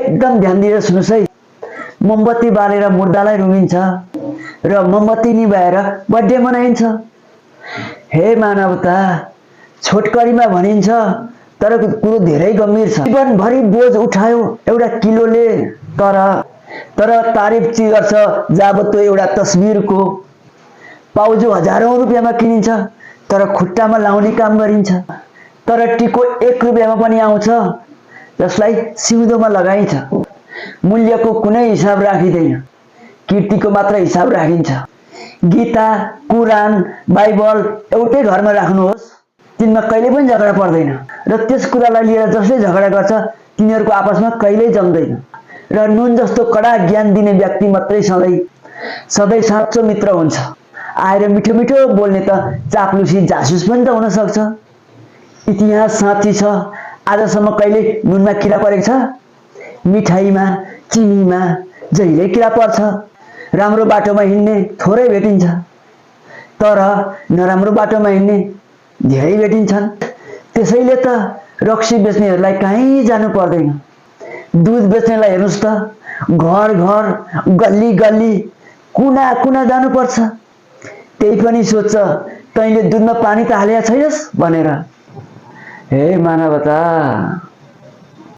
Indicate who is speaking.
Speaker 1: एकदम ध्यान दिएर सुन्नुस् है। मोमबत्ती बालेर मुर्दालाई रुमिन्छ र मोमबत्ती निभाएर बर्थडे मनाइन्छ। हे मानवता, छोटकरीमा भनिन्छ तर कुरो धेरै गम्भीर छ। जीवनभरि बोझ उठायो एउटा किलोले, तर तारिफ चाहिँ गर्छ जाबतो एउटा तस्बिरको। पाउजो हजारौं रुपियाँमा किनिन्छ तर खुट्टामा लाउने काम गरिन्छ। तर टिको 1 रुपियाँमा पनि आउँछ जसलाई सिउँदोमा लगाइन्छ। मूल्यको कुनै हिसाब राखिँदैन, कीर्तिको मात्र हिसाब राखिन्छ। गीता, कुरान, बाइबल एउटै घरमा राख्नुहोस्, तिनमा कहिले पनि झगडा पर्दैन र त्यस कुरालाई लिएर जसले झगडा गर्छ तिनीहरूको आपसमा कहिल्यै जम्दैन। र नुन जस्तो कडा ज्ञान दिने व्यक्ति मात्रै सधैँ साँचो मित्र हुन्छ। आएर मिठो मिठो बोल्ने त चाप्लुसी जासुस पनि त हुन सक्छ। इतिहास साँची छ, आजसम्म कहिले नुनमा किरा परेको छ? मिठाईमा, चिनीमा जहिले किरा पर्छ। राम्रो बाटोमा हिँड्ने थोरै भेटिन्छ तर नराम्रो बाटोमा हिँड्ने धेरै भेटिन्छन्। त्यसैले त रक्सी बेच्नेहरूलाई कहीँ जानु पर्दैन। दूध बेच्नेलाई हेर्नुस् त, घर घर, गल्ली गल्ली, कुना कुना जानुपर्छ। त्यही पनि सोच्छ तैँले दूधमा पानी त हालेका छैनस् भनेर। हे मानवता,